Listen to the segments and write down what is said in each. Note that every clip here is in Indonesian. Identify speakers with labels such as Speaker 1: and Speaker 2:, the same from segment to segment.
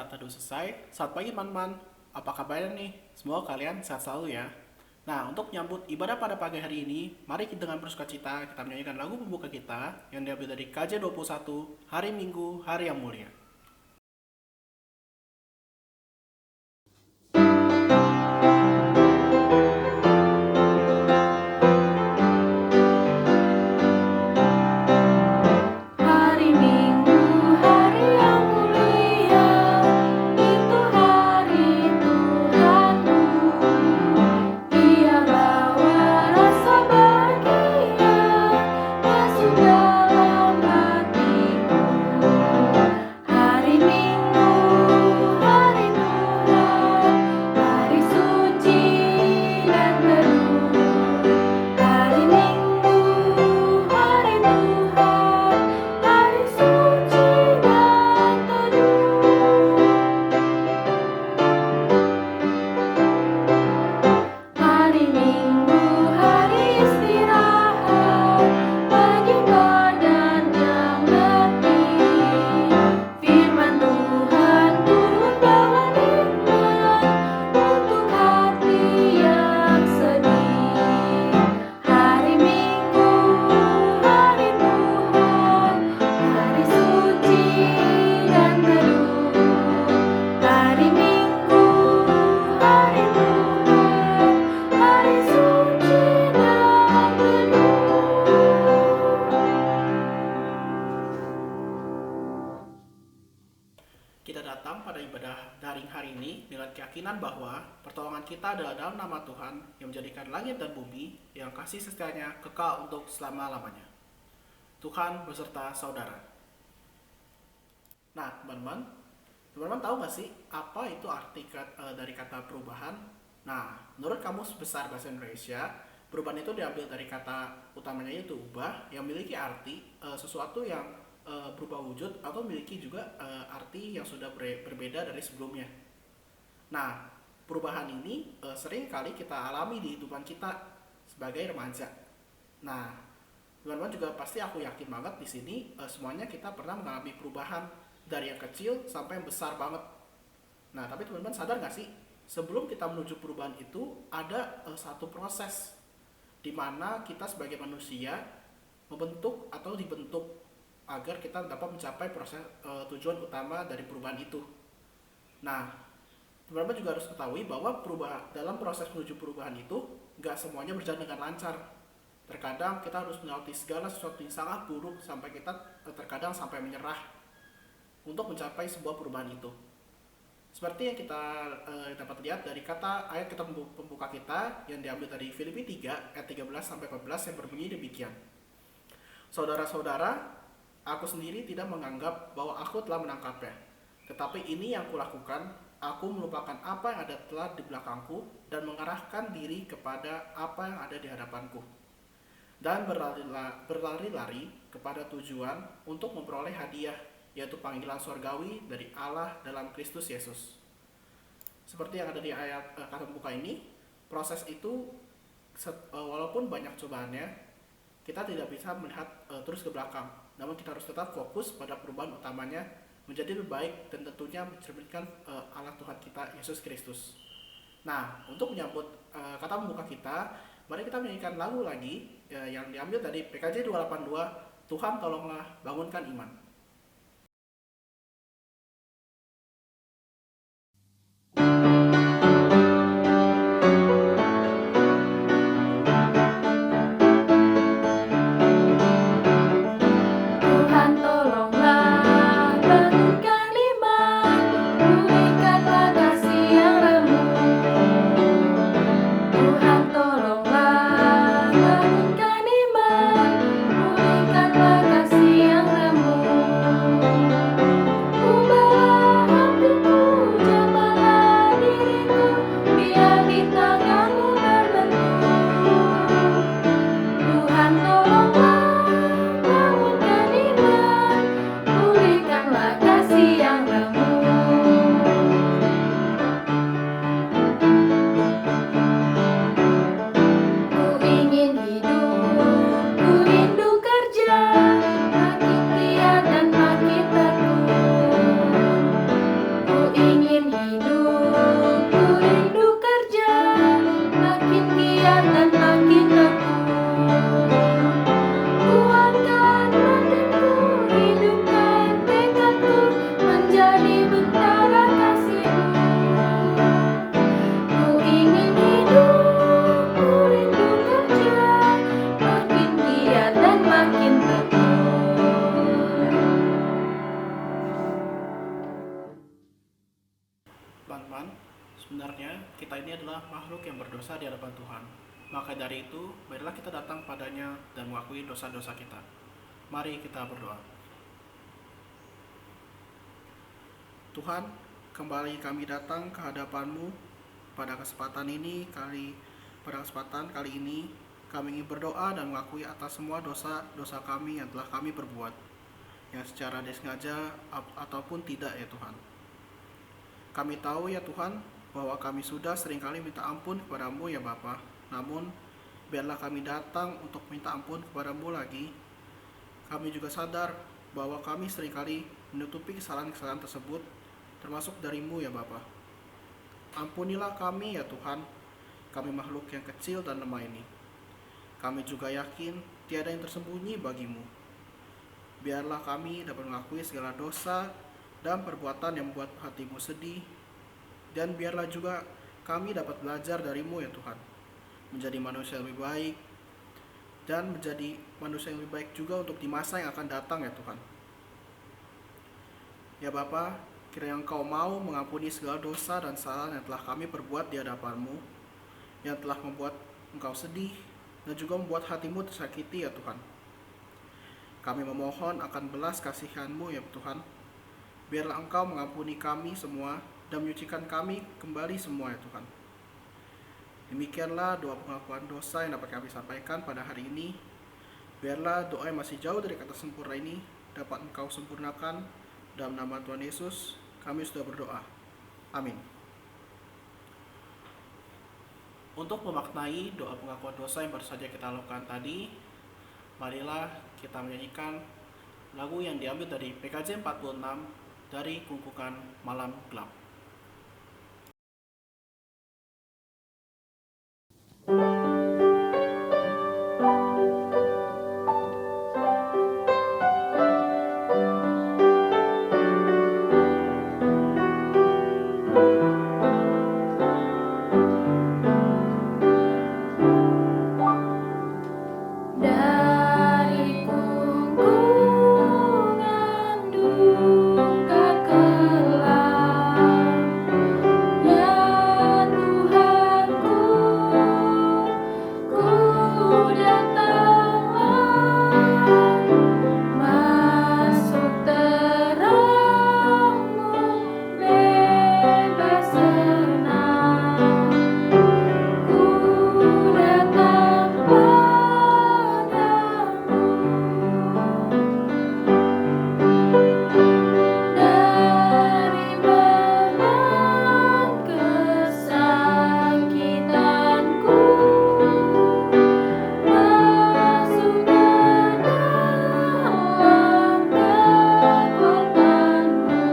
Speaker 1: teduh selesai. Selamat pagi teman-teman. Apa kabarnya nih? Semoga kalian sehat selalu ya. Nah, untuk menyambut ibadah pada pagi hari ini, mari kita dengan bersukacita kita menyanyikan lagu pembuka kita yang diambil dari KJ21, Hari Minggu, Hari yang Mulia.
Speaker 2: Hari Minggu, hari yang mulia, itu hari Tuhanmu. Ia bawa rasa bahagia masuk dalam hatiku. Hari Minggu, hari Tuhan, hari suci dan teduh. Hari Minggu, hari Tuhan, hari suci dan teduh. Hari Minggu, hari istirahat bagi badan yang letih. Firman Tuhan turun bawa nikmat untuk hati yang sedih. Hari Minggu, hari Tuhan, hari suci dan teduh. Hari Minggu, hari Tuhan, hari suci dan teduh.
Speaker 1: Kita datang pada ibadah daring hari ini dengan keyakinan bahwa pertolongan kita adalah dalam nama Tuhan yang menjadikan langit dan bumi yang kasih setianya kekal untuk selama-lamanya. Tuhan beserta saudara. Nah, teman-teman tahu nggak sih apa itu arti dari kata perubahan? Nah, menurut Kamus Besar Bahasa Indonesia, perubahan itu diambil dari kata utamanya yaitu ubah yang memiliki arti sesuatu yang berubah wujud atau memiliki juga arti yang sudah berbeda dari sebelumnya. Nah, perubahan ini sering kali kita alami di kehidupan kita sebagai remaja. Nah, teman-teman juga pasti aku yakin banget di sini semuanya kita pernah mengalami perubahan dari yang kecil sampai yang besar banget. Nah, tapi teman-teman sadar nggak sih sebelum kita menuju perubahan itu ada satu proses di mana kita sebagai manusia membentuk atau dibentuk agar kita dapat mencapai proses tujuan utama dari perubahan itu. Nah, teman-teman juga harus ketahui bahwa dalam proses menuju perubahan itu nggak semuanya berjalan dengan lancar. Terkadang kita harus melewati segala sesuatu yang sangat buruk sampai kita terkadang sampai menyerah untuk mencapai sebuah perubahan itu. Seperti yang kita dapat lihat dari kata ayat kita pembuka kita yang diambil dari Filipi 3 ayat 13 sampai 14 yang berbunyi demikian. Saudara-saudara, aku sendiri tidak menganggap bahwa aku telah menangkapnya. Tetapi ini yang kulakukan, aku melupakan apa yang ada telah di belakangku dan mengarahkan diri kepada apa yang ada di hadapanku. Dan berlari-lari kepada tujuan untuk memperoleh hadiah, yaitu panggilan surgawi dari Allah dalam Kristus Yesus. Seperti yang ada di ayat kata pembuka ini, proses itu walaupun banyak cobaannya, kita tidak bisa melihat terus ke belakang. Namun kita harus tetap fokus pada perubahan utamanya menjadi lebih baik dan tentunya mencerminkan Allah Tuhan kita Yesus Kristus. Nah, untuk menyambut kata pembuka kita, mari kita menyanyikan lagu lagi yang diambil dari PKJ 282, Tuhan tolonglah bangunkan iman.
Speaker 2: Tuhan tolonglah bangunkan iman, pulihkanlah kasih yang remuk. Tuhan tolonglah bangunkan iman, pulihkanlah kasih yang remuk.
Speaker 1: berdosa di hadapan Tuhan. Maka dari itu, marilah kita datang padanya dan mengakui dosa-dosa kita. Mari kita berdoa. Tuhan, kembali kami datang ke hadapan-Mu pada kesempatan kali ini kami ingin berdoa dan mengakui atas semua dosa-dosa kami yang telah kami perbuat, yang secara disengaja ataupun tidak ya Tuhan. Kami tahu ya Tuhan bahwa kami sudah seringkali minta ampun kepada-Mu ya Bapa. Namun biarlah kami datang untuk minta ampun kepada-Mu lagi. Kami juga sadar bahwa kami seringkali menutupi kesalahan-kesalahan tersebut, termasuk dari-Mu ya Bapa. Ampunilah kami ya Tuhan, kami makhluk yang kecil dan lemah ini. Kami juga yakin tiada yang tersembunyi bagi-Mu. Biarlah kami dapat mengakui segala dosa dan perbuatan yang membuat hati-Mu sedih, dan biarlah juga kami dapat belajar dari-Mu ya Tuhan, menjadi manusia yang lebih baik, dan menjadi manusia yang lebih baik juga untuk di masa yang akan datang ya Tuhan. Ya Bapa, kiranya Engkau mau mengampuni segala dosa dan kesalahan yang telah kami perbuat di hadapan-Mu, yang telah membuat Engkau sedih, dan juga membuat hati-Mu tersakiti ya Tuhan. Kami memohon akan belas kasihan-Mu ya Tuhan. Biarlah Engkau mengampuni kami semua dan menyucikan kami kembali semua ya Tuhan. Demikianlah doa pengakuan dosa yang dapat kami sampaikan pada hari ini. Biarlah doa yang masih jauh dari kata sempurna ini dapat Engkau sempurnakan. Dalam nama Tuhan Yesus kami sudah berdoa. Amin. Untuk memaknai doa pengakuan dosa yang baru saja kita lakukan tadi, marilah kita menyanyikan lagu yang diambil dari PKJ 46 dari Kungkukan Malam Gelap.
Speaker 2: Dari kungkungan duka kelam, ya Tuhanku, ku datanglah, masuk terang-Mu, bebas senang. Ku datang padamu, dari beban kesakitanku, masuk ke dalam kekuatan-Mu.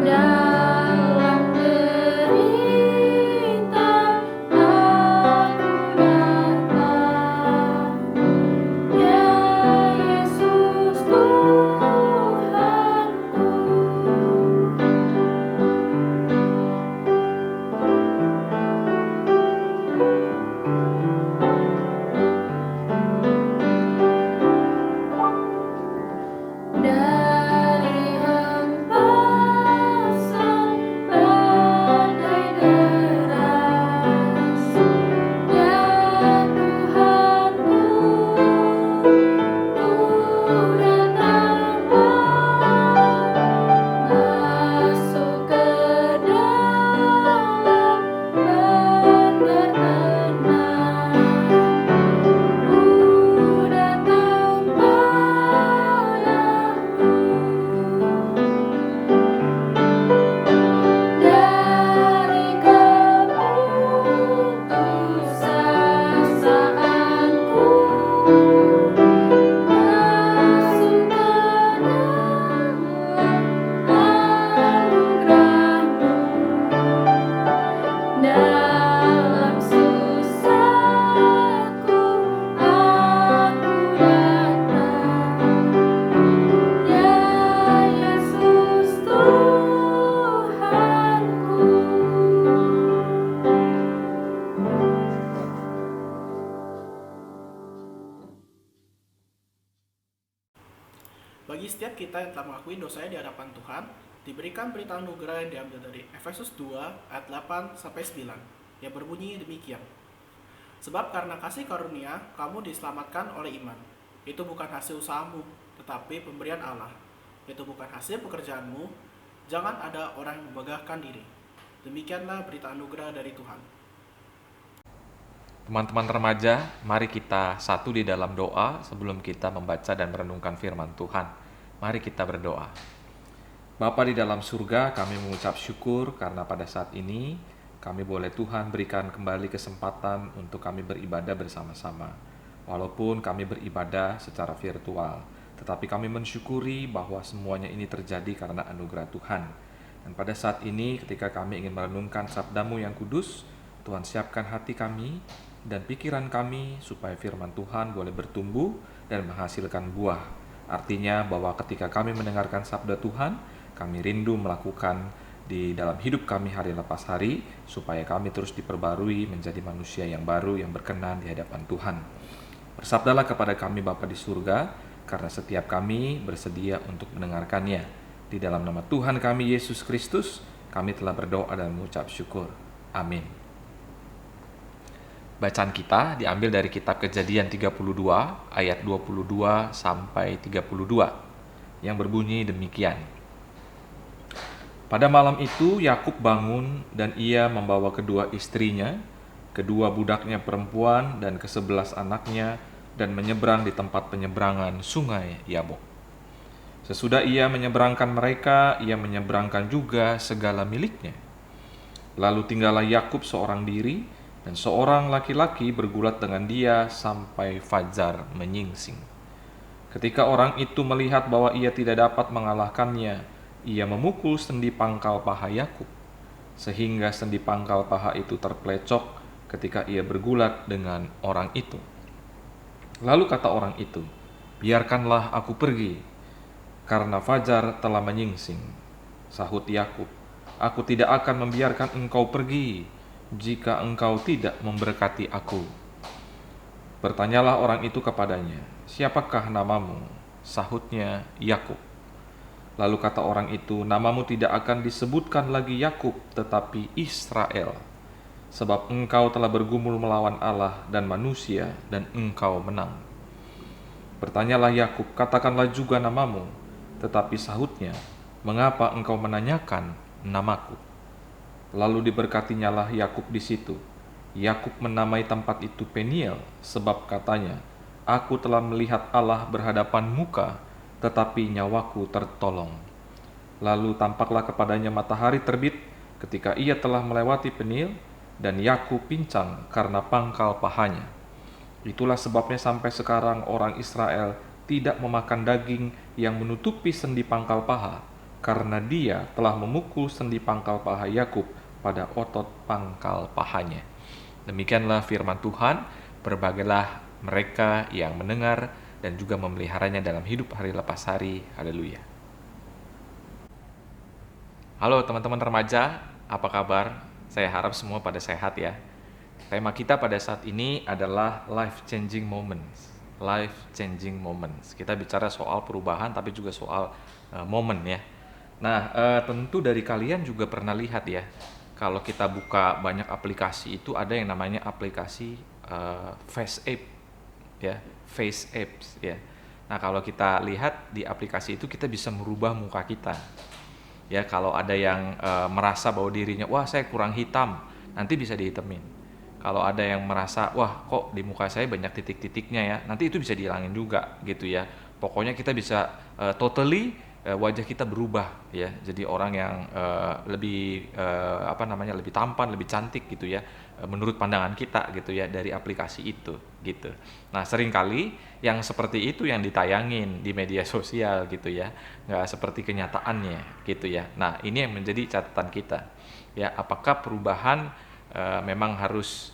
Speaker 2: Dalam derita aku datang, ya Yesus Tuhanku. Dari hempasan badai deras, ya Tuhanku, ku datanglah, masuk ke dalam benar tenang. Ku datang padamu, dari keputusasaanku, masuk ke dalam anugerah-Mu. Dalam susahku aku datang, ya Yesus Tuhanku.
Speaker 1: Bagi setiap kita yang telah mengakui dosanya di hadapan Tuhan, diberikan berita anugerah yang diambil dari Efesus 2 ayat 8-9. yang berbunyi demikian. Sebab karena kasih karunia, kamu diselamatkan oleh iman. Itu bukan hasil usahamu, tetapi pemberian Allah. Itu bukan hasil pekerjaanmu, jangan ada orang yang membanggakan diri. Demikianlah berita anugerah dari Tuhan.
Speaker 3: Teman-teman remaja, mari kita satu di dalam doa sebelum kita membaca dan merenungkan firman Tuhan. Mari kita berdoa. Bapa di dalam surga, kami mengucap syukur karena pada saat ini kami boleh Tuhan berikan kembali kesempatan untuk kami beribadah bersama-sama. Walaupun kami beribadah secara virtual, tetapi kami mensyukuri bahwa semuanya ini terjadi karena anugerah Tuhan. Dan pada saat ini ketika kami ingin merenungkan sabda-Mu yang kudus, Tuhan siapkan hati kami dan pikiran kami supaya firman Tuhan boleh bertumbuh dan menghasilkan buah. Artinya bahwa ketika kami mendengarkan sabda Tuhan, kami rindu melakukan di dalam hidup kami hari lepas hari, supaya kami terus diperbarui menjadi manusia yang baru yang berkenan di hadapan Tuhan. Bersabdalah kepada kami Bapa di surga, karena setiap kami bersedia untuk mendengarkannya. Di dalam nama Tuhan kami Yesus Kristus, kami telah berdoa dan mengucap syukur. Amin. Bacaan kita diambil dari kitab Kejadian 32 ayat 22 sampai 32 yang berbunyi demikian. Pada malam itu Yakub bangun dan ia membawa kedua istrinya, kedua budaknya perempuan dan ke-11 anaknya dan menyeberang di tempat penyeberangan sungai Yabok. Sesudah ia menyeberangkan mereka, ia menyeberangkan juga segala miliknya. Lalu tinggallah Yakub seorang diri, dan seorang laki-laki bergulat dengan dia sampai fajar menyingsing. Ketika orang itu melihat bahwa ia tidak dapat mengalahkannya, ia memukul sendi pangkal paha Yakub, sehingga sendi pangkal paha itu terpelecok ketika ia bergulat dengan orang itu. Lalu kata orang itu, "Biarkanlah aku pergi, karena fajar telah menyingsing." Sahut Yakub, "Aku tidak akan membiarkan engkau pergi jika engkau tidak memberkati aku." Bertanyalah orang itu kepadanya, "Siapakah namamu?" Sahutnya, "Yakub." Lalu kata orang itu, "Namamu tidak akan disebutkan lagi Yakub, tetapi Israel, sebab engkau telah bergumul melawan Allah dan manusia, dan engkau menang." Bertanyalah Yakub, "Katakanlah juga namamu." Tetapi sahutnya, "Mengapa engkau menanyakan namaku?" Lalu diberkatinyalah Yakub di situ. Yakub menamai tempat itu Peniel, sebab katanya, "Aku telah melihat Allah berhadapan muka, tetapi nyawaku tertolong." Lalu tampaklah kepadanya matahari terbit ketika ia telah melewati Peniel, dan Yakub pincang karena pangkal pahanya. Itulah sebabnya sampai sekarang orang Israel tidak memakan daging yang menutupi sendi pangkal paha, karena dia telah memukul sendi pangkal paha Yakub pada otot pangkal pahanya. Demikianlah firman Tuhan. Berbagailah mereka yang mendengar dan juga memeliharanya dalam hidup hari lepas hari. Haleluya. Halo teman-teman remaja, apa kabar? Saya harap semua pada sehat ya. Tema kita pada saat ini adalah life changing moments. Life changing moments. Kita bicara soal perubahan tapi juga soal momen ya. Nah, tentu dari kalian juga pernah lihat ya, kalau kita buka banyak aplikasi itu ada yang namanya aplikasi Face App ya, Face Apps ya. Nah, kalau kita lihat di aplikasi itu kita bisa merubah muka kita. Ya, kalau ada yang merasa bahwa dirinya, "Wah, saya kurang hitam," nanti bisa dihitemin. Kalau ada yang merasa, "Wah, kok di muka saya banyak titik-titiknya ya," nanti itu bisa dihilangin juga gitu ya. Pokoknya kita bisa totally wajah kita berubah ya, jadi orang yang lebih lebih tampan, lebih cantik gitu ya, menurut pandangan kita gitu ya, dari aplikasi itu gitu. Nah, seringkali yang seperti itu yang ditayangin di media sosial gitu ya, nggak seperti kenyataannya gitu ya. Nah, ini yang menjadi catatan kita ya, apakah perubahan memang harus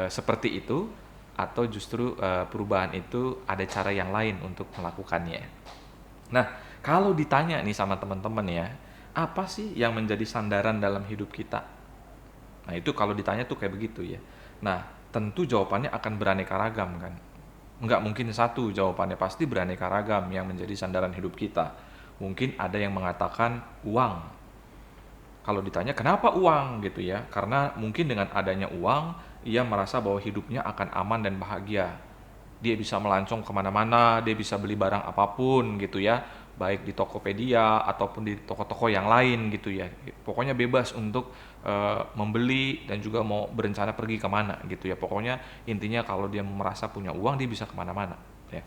Speaker 3: seperti itu, atau justru perubahan itu ada cara yang lain untuk melakukannya. Nah, kalau ditanya nih sama teman-teman ya, apa sih yang menjadi sandaran dalam hidup kita? Nah, itu kalau ditanya tuh kayak begitu ya. Nah, tentu jawabannya akan beraneka ragam kan. Nggak mungkin satu jawabannya, pasti beraneka ragam yang menjadi sandaran hidup kita. Mungkin ada yang mengatakan uang. Kalau ditanya kenapa uang gitu ya, karena mungkin dengan adanya uang, ia merasa bahwa hidupnya akan aman dan bahagia. Dia bisa melancong kemana-mana, dia bisa beli barang apapun gitu ya, baik di Tokopedia ataupun di toko-toko yang lain gitu ya. Pokoknya bebas untuk membeli dan juga mau berencana pergi kemana gitu ya. Pokoknya intinya kalau dia merasa punya uang, dia bisa kemana-mana ya.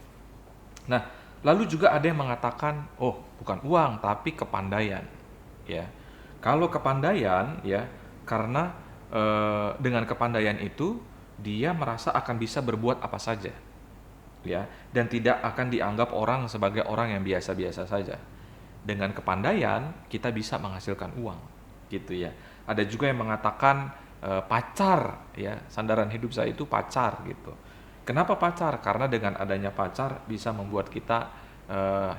Speaker 3: Nah, lalu juga ada yang mengatakan, oh bukan uang tapi kepandaian ya. Kalau kepandaian ya, karena dengan kepandaian itu dia merasa akan bisa berbuat apa saja ya, dan tidak akan dianggap orang sebagai orang yang biasa-biasa saja. Dengan kepandaian kita bisa menghasilkan uang gitu ya. Ada juga yang mengatakan pacar ya, sandaran hidup saya itu pacar gitu. Kenapa pacar? Karena dengan adanya pacar bisa membuat kita eh,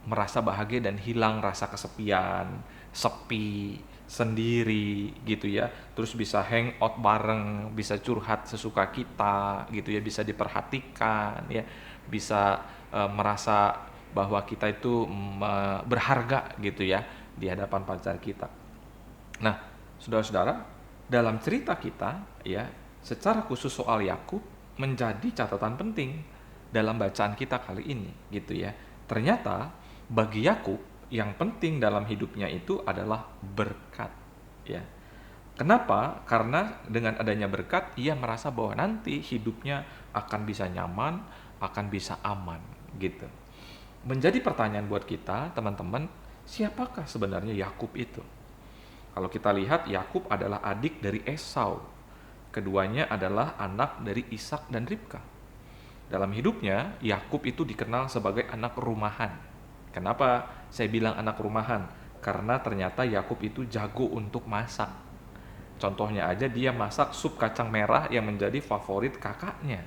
Speaker 3: merasa bahagia dan hilang rasa kesepian, sepi, sendiri gitu ya. Terus bisa hangout bareng, bisa curhat sesuka kita gitu ya, bisa diperhatikan ya, bisa merasa bahwa kita itu berharga gitu ya di hadapan pacar kita. Nah, saudara-saudara, dalam cerita kita ya, secara khusus soal Yakub menjadi catatan penting dalam bacaan kita kali ini gitu ya. Ternyata bagi Yakub yang penting dalam hidupnya itu adalah berkat ya. Kenapa? Karena dengan adanya berkat ia merasa bahwa nanti hidupnya akan bisa nyaman, akan bisa aman gitu. Menjadi pertanyaan buat kita, teman-teman, siapakah sebenarnya Yakub itu? Kalau kita lihat, Yakub adalah adik dari Esau. Keduanya adalah anak dari Ishak dan Ribka. Dalam hidupnya, Yakub itu dikenal sebagai anak rumahan. Kenapa saya bilang anak rumahan? Karena ternyata Yakub itu jago untuk masak. Contohnya aja dia masak sup kacang merah yang menjadi favorit kakaknya.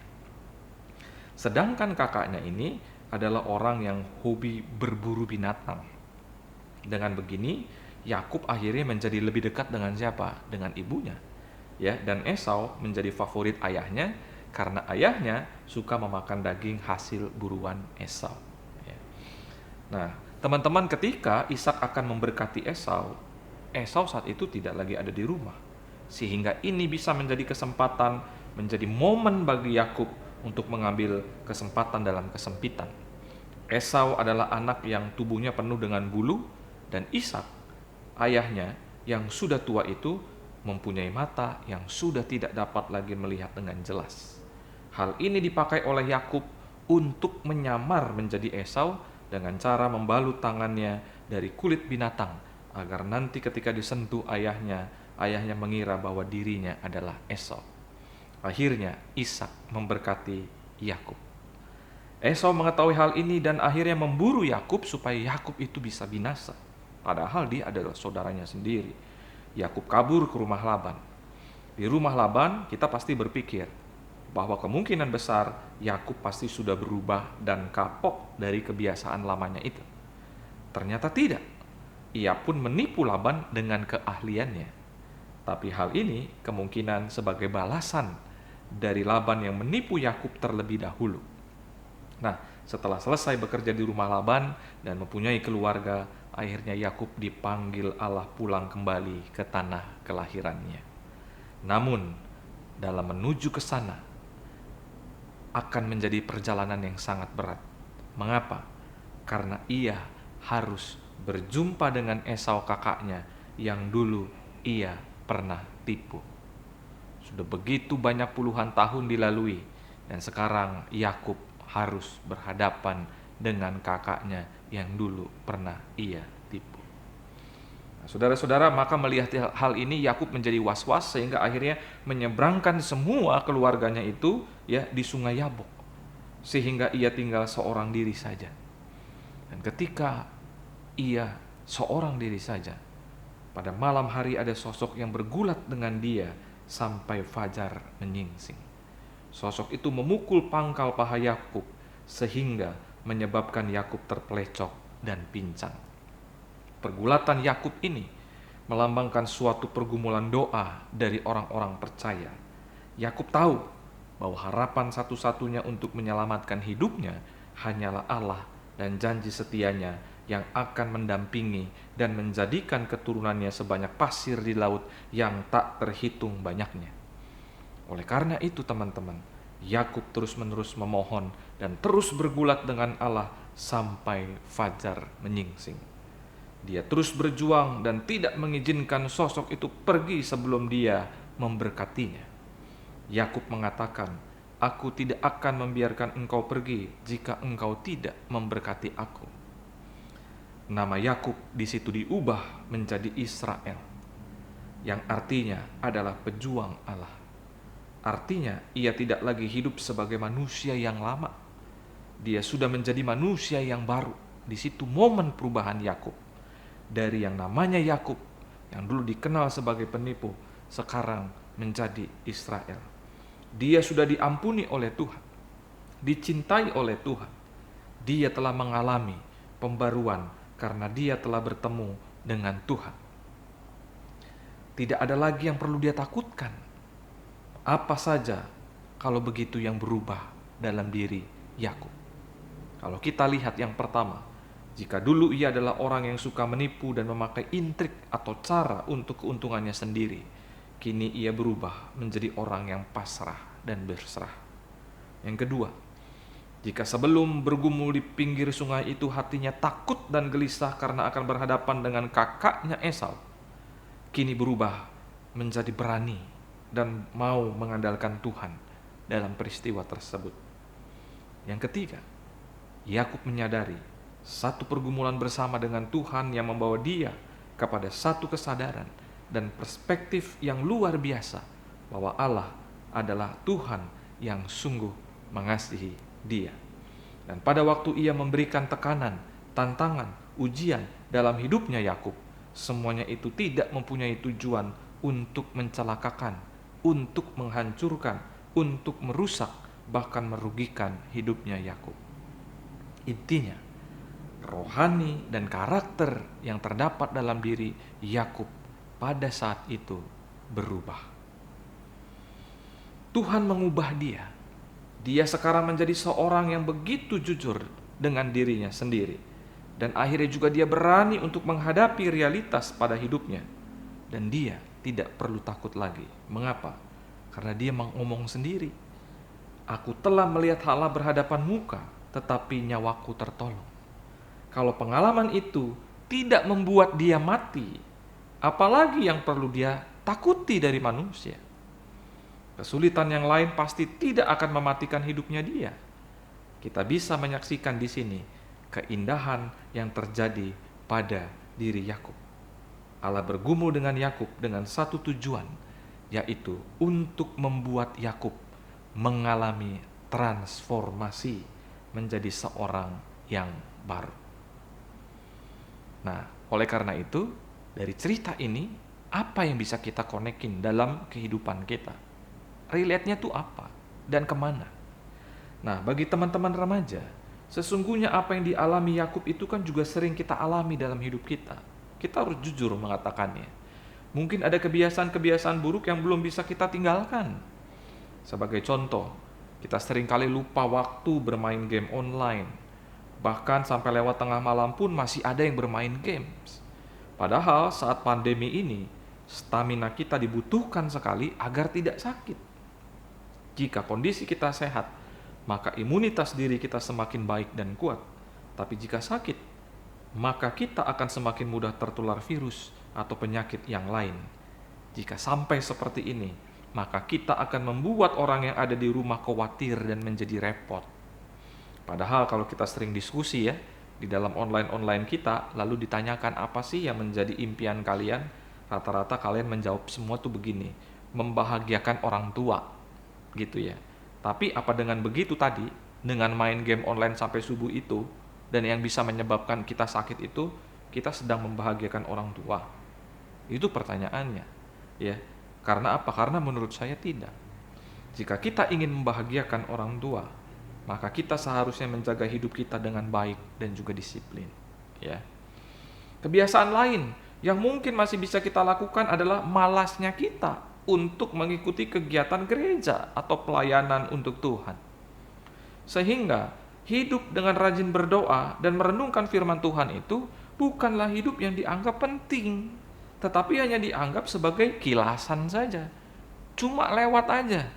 Speaker 3: Sedangkan kakaknya ini adalah orang yang hobi berburu binatang. Dengan begini, Yakub akhirnya menjadi lebih dekat dengan siapa? Dengan ibunya. Ya, dan Esau menjadi favorit ayahnya karena ayahnya suka memakan daging hasil buruan Esau. Ya. Nah, teman-teman, ketika Ishak akan memberkati Esau, Esau saat itu tidak lagi ada di rumah. Sehingga ini bisa menjadi kesempatan, menjadi momen bagi Yakub untuk mengambil kesempatan dalam kesempitan. Esau adalah anak yang tubuhnya penuh dengan bulu, dan Ishak, ayahnya yang sudah tua itu, mempunyai mata yang sudah tidak dapat lagi melihat dengan jelas. Hal ini dipakai oleh Yakub untuk menyamar menjadi Esau dengan cara membalut tangannya dari kulit binatang, agar nanti ketika disentuh ayahnya mengira bahwa dirinya adalah Esau. Akhirnya Ishak memberkati Yakub. Esau mengetahui hal ini dan akhirnya memburu Yakub supaya Yakub itu bisa binasa. Padahal dia adalah saudaranya sendiri. Yakub kabur ke rumah Laban. Di rumah Laban kita pasti berpikir bahwa kemungkinan besar Yakub pasti sudah berubah dan kapok dari kebiasaan lamanya itu. Ternyata tidak. Ia pun menipu Laban dengan keahliannya. Tapi hal ini kemungkinan sebagai balasan dari Laban yang menipu Yakub terlebih dahulu. Nah, setelah selesai bekerja di rumah Laban dan mempunyai keluarga, akhirnya Yakub dipanggil Allah pulang kembali ke tanah kelahirannya. Namun, dalam menuju ke sana akan menjadi perjalanan yang sangat berat. Mengapa? Karena ia harus berjumpa dengan Esau kakaknya yang dulu ia pernah tipu. Sudah begitu banyak puluhan tahun dilalui, dan sekarang Yakub harus berhadapan dengan kakaknya yang dulu pernah ia tipu. Nah, saudara-saudara, maka melihat hal ini Yakub menjadi was-was sehingga akhirnya menyeberangkan semua keluarganya itu ya di Sungai Yabok, sehingga ia tinggal seorang diri saja. Dan ketika ia seorang diri saja, pada malam hari ada sosok yang bergulat dengan dia sampai fajar menyingsing. Sosok itu memukul pangkal paha Yakub sehingga menyebabkan Yakub terpelecok dan pincang. Pergulatan Yakub ini melambangkan suatu pergumulan doa dari orang-orang percaya. Yakub tahu bahwa harapan satu-satunya untuk menyelamatkan hidupnya hanyalah Allah dan janji setianya yang akan mendampingi dan menjadikan keturunannya sebanyak pasir di laut yang tak terhitung banyaknya. Oleh karena itu teman-teman, Yakub terus-menerus memohon dan terus bergulat dengan Allah sampai fajar menyingsing. Dia terus berjuang dan tidak mengizinkan sosok itu pergi sebelum dia memberkatinya. Yakub mengatakan, "Aku tidak akan membiarkan engkau pergi jika engkau tidak memberkati aku." Nama Yakub di situ diubah menjadi Israel, yang artinya adalah pejuang Allah. Artinya, ia tidak lagi hidup sebagai manusia yang lama. Dia sudah menjadi manusia yang baru. Di situ momen perubahan Yakub. Dari yang namanya Yakub, yang dulu dikenal sebagai penipu, sekarang menjadi Israel. Dia sudah diampuni oleh Tuhan, dicintai oleh Tuhan. Dia telah mengalami pembaruan karena dia telah bertemu dengan Tuhan. Tidak ada lagi yang perlu dia takutkan. Apa saja kalau begitu yang berubah dalam diri Yakub. Kalau kita lihat yang pertama, jika dulu ia adalah orang yang suka menipu dan memakai intrik atau cara untuk keuntungannya sendiri, kini ia berubah menjadi orang yang pasrah dan berserah. Yang kedua, jika sebelum bergumul di pinggir sungai itu hatinya takut dan gelisah karena akan berhadapan dengan kakaknya Esau, kini berubah menjadi berani dan mau mengandalkan Tuhan dalam peristiwa tersebut. Yang ketiga, Yakub menyadari satu pergumulan bersama dengan Tuhan yang membawa dia kepada satu kesadaran dan perspektif yang luar biasa bahwa Allah adalah Tuhan yang sungguh mengasihi dia. Dan pada waktu ia memberikan tekanan, tantangan, ujian dalam hidupnya Yakub, semuanya itu tidak mempunyai tujuan untuk mencelakakan, untuk menghancurkan, untuk merusak, bahkan merugikan hidupnya Yakub. Intinya, rohani dan karakter yang terdapat dalam diri Yakub pada saat itu berubah. Tuhan mengubah dia. Dia sekarang menjadi seorang yang begitu jujur dengan dirinya sendiri. Dan akhirnya juga dia berani untuk menghadapi realitas pada hidupnya. Dan dia tidak perlu takut lagi. Mengapa? Karena dia ngomong sendiri. Aku telah melihat Allah berhadapan muka, tetapi nyawaku tertolong. Kalau pengalaman itu tidak membuat dia mati, apalagi yang perlu dia takuti dari manusia? Kesulitan yang lain pasti tidak akan mematikan hidupnya dia. Kita bisa menyaksikan di sini keindahan yang terjadi pada diri Yakub. Allah bergumul dengan Yakub dengan satu tujuan, yaitu untuk membuat Yakub mengalami transformasi menjadi seorang yang baru. Nah, oleh karena itu, dari cerita ini, apa yang bisa kita konekin dalam kehidupan kita? Relate-nya tuh apa? Dan kemana? Nah, bagi teman-teman remaja, sesungguhnya apa yang dialami Yakub itu kan juga sering kita alami dalam hidup kita. Kita harus jujur mengatakannya. Mungkin ada kebiasaan-kebiasaan buruk yang belum bisa kita tinggalkan. Sebagai contoh, kita seringkali lupa waktu bermain game online. Bahkan sampai lewat tengah malam pun masih ada yang bermain games. Padahal saat pandemi ini, stamina kita dibutuhkan sekali agar tidak sakit. Jika kondisi kita sehat, maka imunitas diri kita semakin baik dan kuat. Tapi jika sakit, maka kita akan semakin mudah tertular virus atau penyakit yang lain. Jika sampai seperti ini, maka kita akan membuat orang yang ada di rumah khawatir dan menjadi repot. Padahal kalau kita sering diskusi ya, di dalam online kita, lalu ditanyakan apa sih yang menjadi impian kalian, rata-rata kalian menjawab semua tuh begini, membahagiakan orang tua, gitu ya. Tapi apa dengan begitu tadi, dengan main game online sampai subuh itu, dan yang bisa menyebabkan kita sakit itu, kita sedang membahagiakan orang tua? Itu pertanyaannya, ya. Karena apa? Karena menurut saya tidak. Jika kita ingin membahagiakan orang tua, maka kita seharusnya menjaga hidup kita dengan baik dan juga disiplin, ya. Kebiasaan lain yang mungkin masih bisa kita lakukan adalah malasnya kita untuk mengikuti kegiatan gereja atau pelayanan untuk Tuhan. Sehingga hidup dengan rajin berdoa dan merenungkan firman Tuhan itu bukanlah hidup yang dianggap penting, tetapi hanya dianggap sebagai kilasan saja. Cuma lewat aja,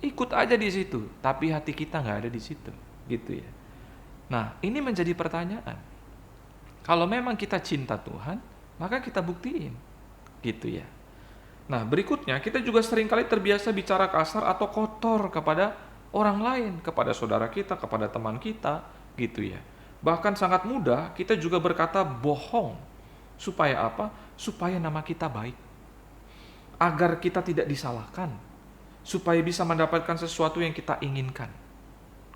Speaker 3: ikut aja di situ, tapi hati kita nggak ada di situ, gitu ya. Nah, ini menjadi pertanyaan. Kalau memang kita cinta Tuhan, maka kita buktiin, gitu ya. Nah, berikutnya kita juga seringkali terbiasa bicara kasar atau kotor kepada orang lain, kepada saudara kita, kepada teman kita, gitu ya. Bahkan sangat mudah kita juga berkata bohong. Supaya apa? Supaya nama kita baik. Agar kita tidak disalahkan. Supaya bisa mendapatkan sesuatu yang kita inginkan.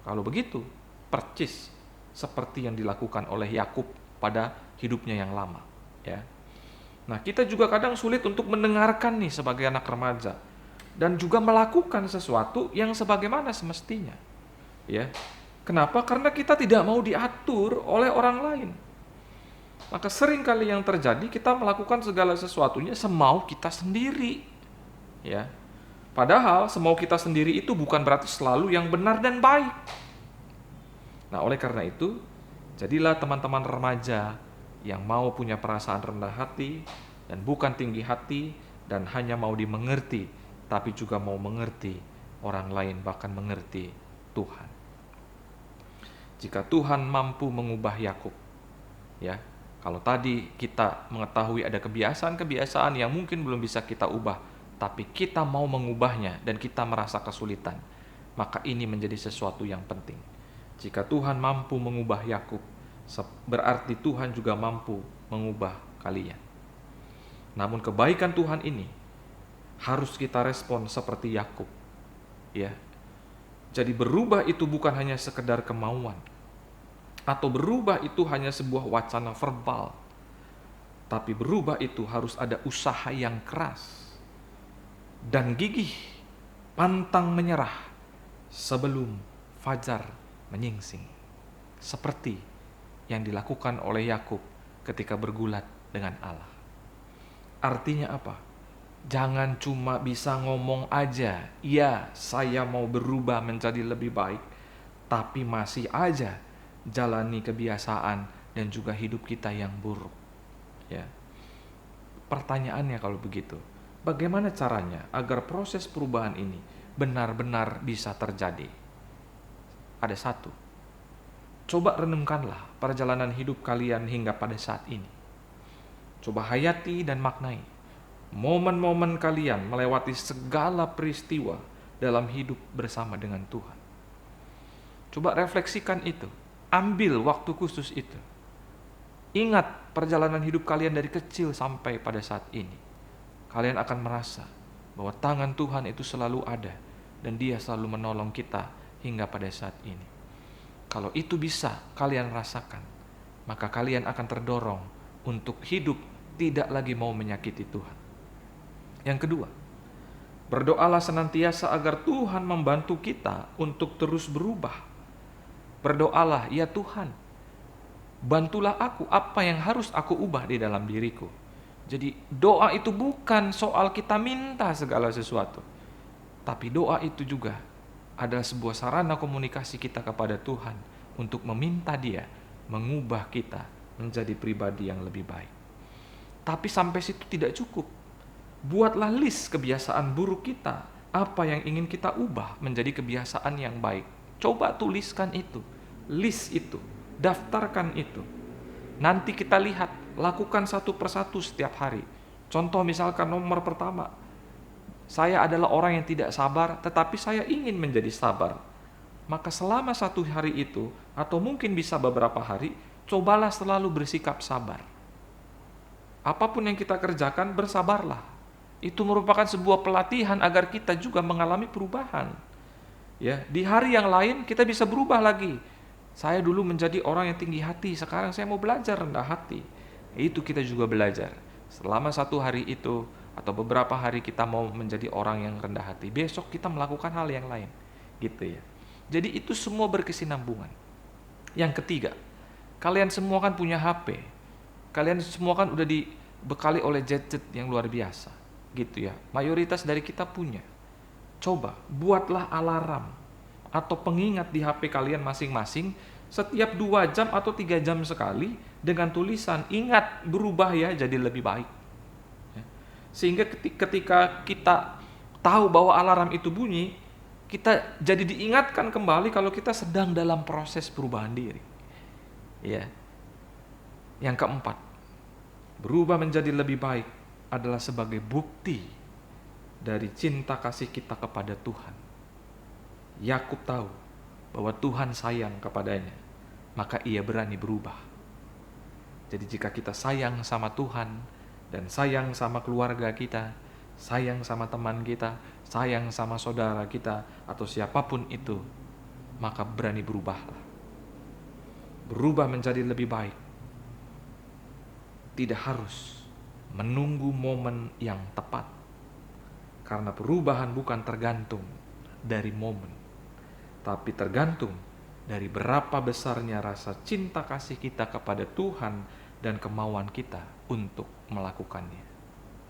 Speaker 3: Kalau begitu, percis seperti yang dilakukan oleh Yakub pada hidupnya yang lama, ya. Nah, kita juga kadang sulit untuk mendengarkan nih sebagai anak remaja dan juga melakukan sesuatu yang sebagaimana semestinya. Ya. Kenapa? Karena kita tidak mau diatur oleh orang lain. Maka sering kali yang terjadi kita melakukan segala sesuatunya semau kita sendiri. Ya. Padahal semau kita sendiri itu bukan berarti selalu yang benar dan baik. Nah, oleh karena itu, jadilah teman-teman remaja yang mau punya perasaan rendah hati dan bukan tinggi hati dan hanya mau dimengerti, tapi juga mau mengerti orang lain, bahkan mengerti Tuhan. Jika Tuhan mampu mengubah Yakub, ya, kalau tadi kita mengetahui ada kebiasaan-kebiasaan yang mungkin belum bisa kita ubah, tapi kita mau mengubahnya dan kita merasa kesulitan, maka ini menjadi sesuatu yang penting. Jika Tuhan mampu mengubah Yakub, berarti Tuhan juga mampu mengubah kalian. Namun kebaikan Tuhan ini harus kita respon seperti Yakub, ya. Jadi berubah itu bukan hanya sekedar kemauan, atau berubah itu hanya sebuah wacana verbal, tapi berubah itu harus ada usaha yang keras dan gigih, pantang menyerah sebelum fajar menyingsing, seperti yang dilakukan oleh Yakub ketika bergulat dengan Allah. Artinya apa? Jangan cuma bisa ngomong aja, ya saya mau berubah menjadi lebih baik, tapi masih aja jalani kebiasaan dan juga hidup kita yang buruk. Ya. Pertanyaannya kalau begitu, bagaimana caranya agar proses perubahan ini benar-benar bisa terjadi? Ada satu, coba renungkanlah perjalanan hidup kalian hingga pada saat ini. Coba hayati dan maknai momen-momen kalian melewati segala peristiwa dalam hidup bersama dengan Tuhan. Coba refleksikan itu, ambil waktu khusus itu. Ingat perjalanan hidup kalian dari kecil sampai pada saat ini. Kalian akan merasa bahwa tangan Tuhan itu selalu ada dan Dia selalu menolong kita hingga pada saat ini. Kalau itu bisa kalian rasakan, maka kalian akan terdorong untuk hidup tidak lagi mau menyakiti Tuhan. Yang kedua, berdoalah senantiasa agar Tuhan membantu kita untuk terus berubah. Berdoalah, ya Tuhan, bantulah aku apa yang harus aku ubah di dalam diriku. Jadi doa itu bukan soal kita minta segala sesuatu, tapi doa itu juga adalah sebuah sarana komunikasi kita kepada Tuhan untuk meminta Dia mengubah kita menjadi pribadi yang lebih baik. Tapi sampai situ tidak cukup. Buatlah list kebiasaan buruk kita, apa yang ingin kita ubah menjadi kebiasaan yang baik. Coba tuliskan itu, list itu, daftarkan itu. Nanti kita lihat, lakukan satu persatu setiap hari. Contoh misalkan nomor pertama, saya adalah orang yang tidak sabar, tetapi saya ingin menjadi sabar. Maka selama satu hari itu, atau mungkin bisa beberapa hari, cobalah selalu bersikap sabar. Apapun yang kita kerjakan, bersabarlah. Itu merupakan sebuah pelatihan agar kita juga mengalami perubahan. Ya, di hari yang lain kita bisa berubah lagi. Saya dulu menjadi orang yang tinggi hati, sekarang saya mau belajar rendah hati. Itu kita juga belajar. Selama satu hari itu, atau beberapa hari kita mau menjadi orang yang rendah hati, besok kita melakukan hal yang lain, gitu ya. Jadi itu semua berkesinambungan. Yang ketiga, kalian semua kan punya HP, kalian semua kan udah dibekali oleh gadget yang luar biasa, gitu ya. Mayoritas dari kita punya. Coba buatlah alarm atau pengingat di HP kalian masing-masing setiap 2 jam atau 3 jam sekali dengan tulisan, ingat berubah ya jadi lebih baik. Ya. Sehingga ketika kita tahu bahwa alarm itu bunyi, kita jadi diingatkan kembali kalau kita sedang dalam proses perubahan diri. Ya. Yang keempat, berubah menjadi lebih baik adalah sebagai bukti dari cinta kasih kita kepada Tuhan. Yakub tahu bahwa Tuhan sayang kepadanya, maka ia berani berubah. Jadi jika kita sayang sama Tuhan dan sayang sama keluarga kita, sayang sama teman kita, sayang sama saudara kita atau siapapun itu, maka berani berubahlah. Berubah menjadi lebih baik. Tidak harus menunggu momen yang tepat. Karena perubahan bukan tergantung dari momen, tapi tergantung dari berapa besarnya rasa cinta kasih kita kepada Tuhan dan kemauan kita untuk melakukannya.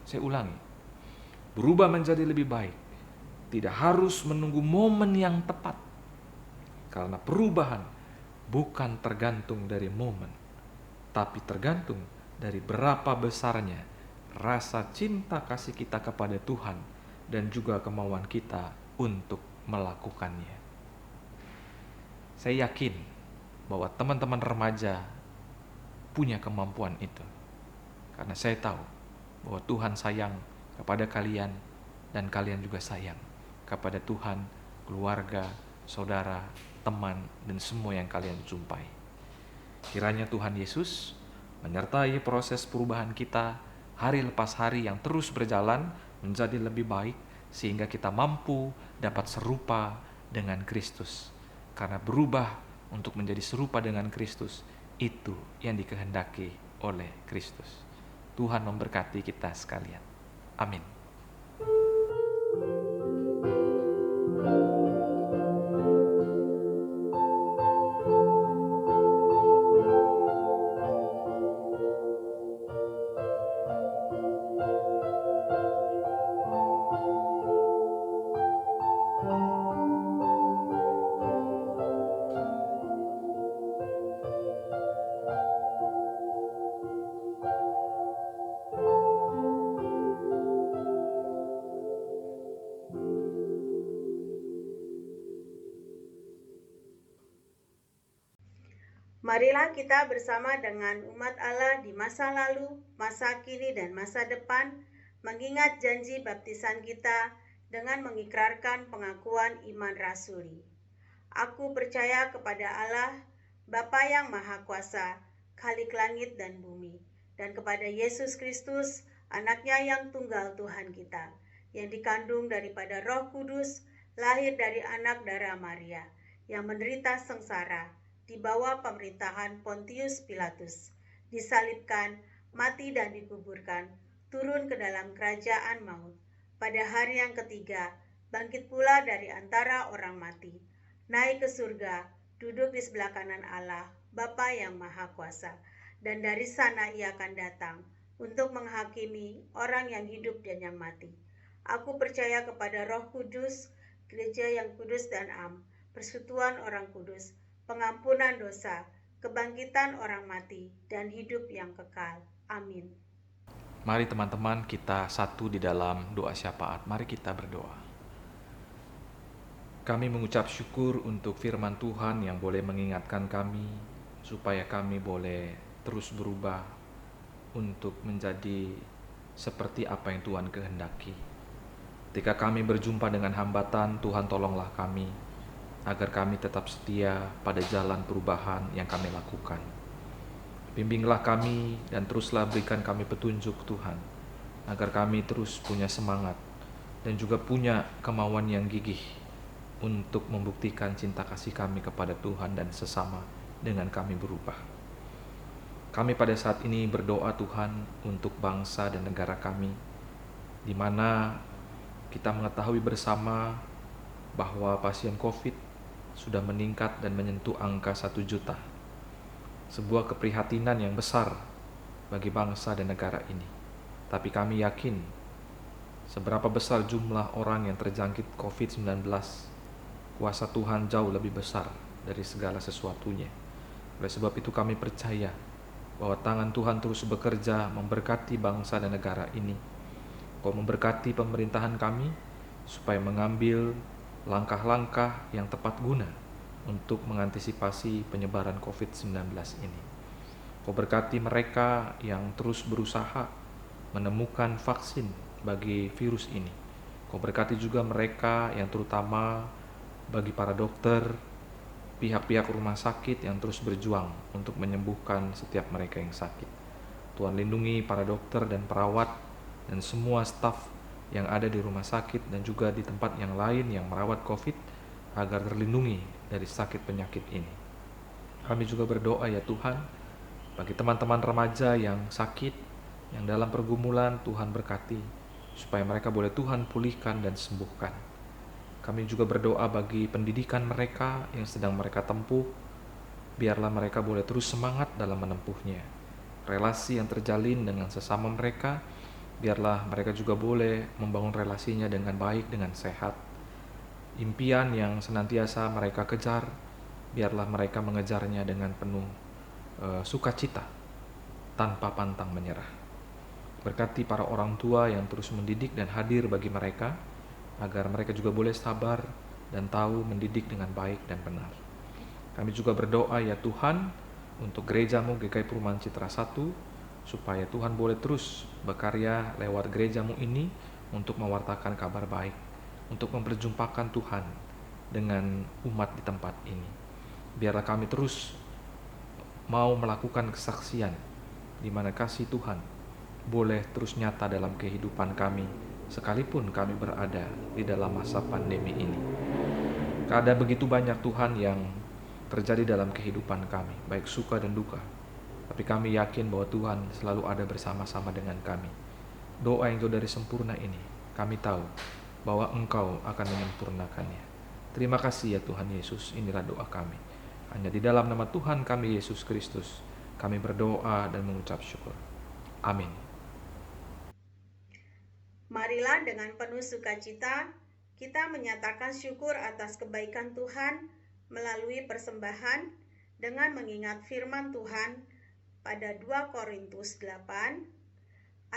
Speaker 3: Saya ulangi, berubah menjadi lebih baik tidak harus menunggu momen yang tepat, karena perubahan bukan tergantung dari momen, tapi tergantung dari berapa besarnya rasa cinta kasih kita kepada Tuhan dan juga kemauan kita untuk melakukannya. Saya yakin bahwa teman-teman remaja punya kemampuan itu, karena saya tahu bahwa Tuhan sayang kepada kalian dan kalian juga sayang kepada Tuhan, keluarga, saudara, teman, dan semua yang kalian jumpai. Kiranya Tuhan Yesus menyertai proses perubahan kita hari lepas hari yang terus berjalan menjadi lebih baik, sehingga kita mampu dapat serupa dengan Kristus. Karena berubah untuk menjadi serupa dengan Kristus, itu yang dikehendaki oleh Kristus. Tuhan memberkati kita sekalian. Amin.
Speaker 4: Marilah kita bersama dengan umat Allah di masa lalu, masa kini, dan masa depan, mengingat janji baptisan kita dengan mengikrarkan pengakuan iman rasuli. Aku percaya kepada Allah, Bapa yang Maha Kuasa, Khalik langit dan bumi, dan kepada Yesus Kristus, anaknya yang tunggal Tuhan kita, yang dikandung daripada Roh Kudus, lahir dari anak darah Maria, yang menderita sengsara, di bawah pemerintahan Pontius Pilatus, disalibkan, mati dan dikuburkan, turun ke dalam kerajaan maut. Pada hari yang ketiga, bangkit pula dari antara orang mati, naik ke surga, duduk di sebelah kanan Allah, Bapa yang Maha Kuasa, dan dari sana ia akan datang untuk menghakimi orang yang hidup dan yang mati. Aku percaya kepada Roh Kudus, gereja yang kudus dan am, persekutuan orang kudus, pengampunan dosa, kebangkitan orang mati, dan hidup yang kekal. Amin.
Speaker 3: Mari teman-teman kita satu di dalam doa syafaat. Mari kita berdoa. Kami mengucap syukur untuk firman Tuhan yang boleh mengingatkan kami supaya kami boleh terus berubah untuk menjadi seperti apa yang Tuhan kehendaki. Ketika kami berjumpa dengan hambatan, Tuhan tolonglah kami agar kami tetap setia pada jalan perubahan yang kami lakukan. Bimbinglah kami dan teruslah berikan kami petunjuk Tuhan, agar kami terus punya semangat dan juga punya kemauan yang gigih untuk membuktikan cinta kasih kami kepada Tuhan dan sesama dengan kami berubah. Kami pada saat ini berdoa Tuhan untuk bangsa dan negara kami, di mana kita mengetahui bersama bahwa pasien COVID sudah meningkat dan menyentuh angka 1 juta. Sebuah keprihatinan yang besar bagi bangsa dan negara ini. Tapi kami yakin seberapa besar jumlah orang yang terjangkit COVID-19, kuasa Tuhan jauh lebih besar dari segala sesuatunya. Oleh sebab itu kami percaya bahwa tangan Tuhan terus bekerja memberkati bangsa dan negara ini. Kau memberkati pemerintahan kami supaya mengambil langkah-langkah yang tepat guna untuk mengantisipasi penyebaran COVID-19 ini. Kau berkati mereka yang terus berusaha menemukan vaksin bagi virus ini. Kau berkati juga mereka yang terutama bagi para dokter, pihak-pihak rumah sakit yang terus berjuang untuk menyembuhkan setiap mereka yang sakit. Tuhan lindungi para dokter dan perawat dan semua staf yang ada di rumah sakit dan juga di tempat yang lain yang merawat COVID agar terlindungi dari sakit penyakit ini. Kami juga berdoa ya Tuhan, bagi teman-teman remaja yang sakit, yang dalam pergumulan, Tuhan berkati supaya mereka boleh Tuhan pulihkan dan sembuhkan. Kami juga berdoa bagi pendidikan mereka yang sedang mereka tempuh, biarlah mereka boleh terus semangat dalam menempuhnya. Relasi yang terjalin dengan sesama mereka, biarlah mereka juga boleh membangun relasinya dengan baik, dengan sehat. Impian yang senantiasa mereka kejar, biarlah mereka mengejarnya dengan penuh sukacita, tanpa pantang menyerah. Berkati para orang tua yang terus mendidik dan hadir bagi mereka, agar mereka juga boleh sabar dan tahu mendidik dengan baik dan benar. Kami juga berdoa ya Tuhan untuk gerejamu GKI Perumahan Citra 1, supaya Tuhan boleh terus berkarya lewat gerejamu ini untuk mewartakan kabar baik, untuk memperjumpakan Tuhan dengan umat di tempat ini. Biarlah kami terus mau melakukan kesaksian di mana kasih Tuhan boleh terus nyata dalam kehidupan kami, sekalipun kami berada di dalam masa pandemi ini. Ada begitu banyak Tuhan yang terjadi dalam kehidupan kami, baik suka dan duka. Tapi kami yakin bahwa Tuhan selalu ada bersama-sama dengan kami. Doa yang jauh dari sempurna ini, kami tahu bahwa Engkau akan menyempurnakannya. Terima kasih ya Tuhan Yesus, inilah doa kami. Hanya di dalam nama Tuhan kami Yesus Kristus, kami berdoa dan mengucap syukur. Amin.
Speaker 4: Marilah dengan penuh sukacita kita menyatakan syukur atas kebaikan Tuhan melalui persembahan dengan mengingat firman Tuhan pada 2 Korintus 8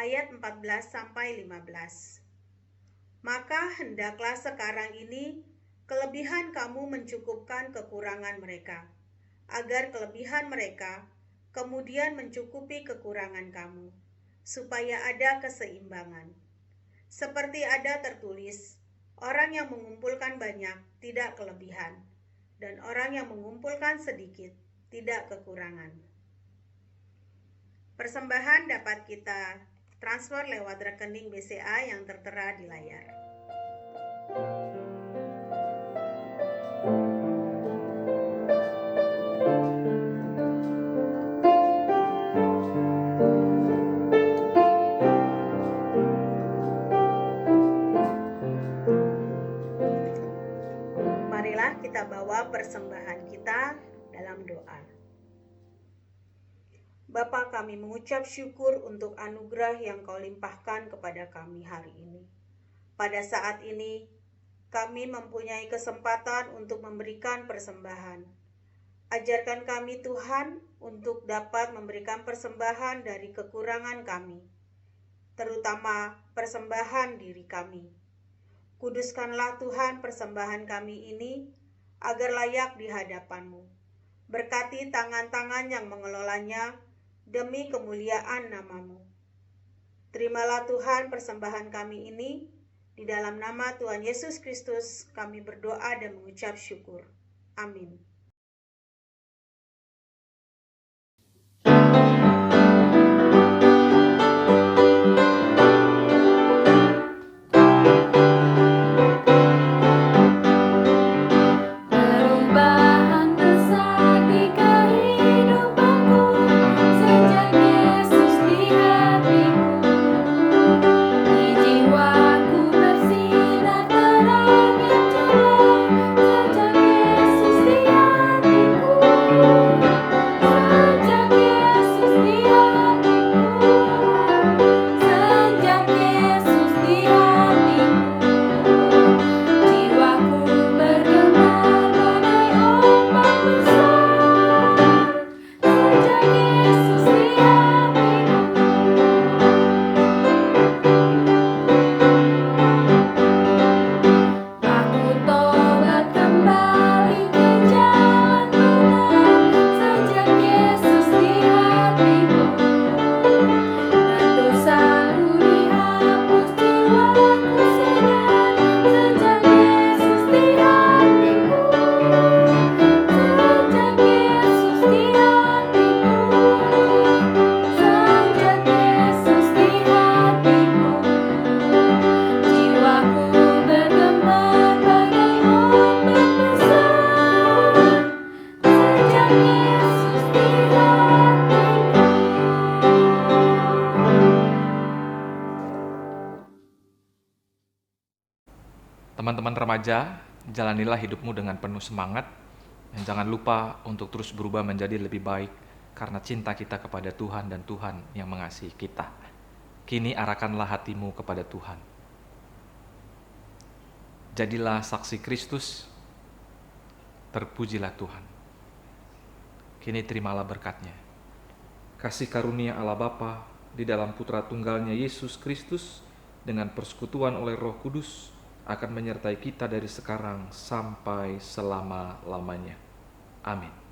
Speaker 4: ayat 14 sampai 15. Maka hendaklah sekarang ini kelebihan kamu mencukupkan kekurangan mereka, agar kelebihan mereka kemudian mencukupi kekurangan kamu, supaya ada keseimbangan. Seperti ada tertulis, orang yang mengumpulkan banyak tidak kelebihan, dan orang yang mengumpulkan sedikit tidak kekurangan. Persembahan dapat kita transfer lewat rekening BCA yang tertera di layar. Marilah kita bawa persembahan kita dalam doa. Bapa, kami mengucap syukur untuk anugerah yang Kau limpahkan kepada kami hari ini. Pada saat ini, kami mempunyai kesempatan untuk memberikan persembahan. Ajarkan kami Tuhan untuk dapat memberikan persembahan dari kekurangan kami, terutama persembahan diri kami. Kuduskanlah Tuhan persembahan kami ini agar layak di hadapan-Mu. Berkati tangan-tangan yang mengelolanya demi kemuliaan nama-Mu. Terimalah Tuhan persembahan kami ini, di dalam nama Tuhan Yesus Kristus kami berdoa dan mengucap syukur. Amin.
Speaker 2: Perubahan besar di kehidupanku sejak Yesus di hatiku. Di jiwaku bersinar terang yang cerah sejak Yesus di
Speaker 3: remaja, jalanilah hidupmu dengan penuh semangat, dan jangan lupa untuk terus berubah menjadi lebih baik karena cinta kita kepada Tuhan dan Tuhan yang mengasihi kita. Kini arahkanlah hatimu kepada Tuhan. Jadilah saksi Kristus, terpujilah Tuhan. Kini terimalah berkat-Nya. Kasih karunia Allah Bapa di dalam Putra Tunggalnya Yesus Kristus dengan persekutuan oleh Roh Kudus akan menyertai kita dari sekarang sampai selama-lamanya. Amin.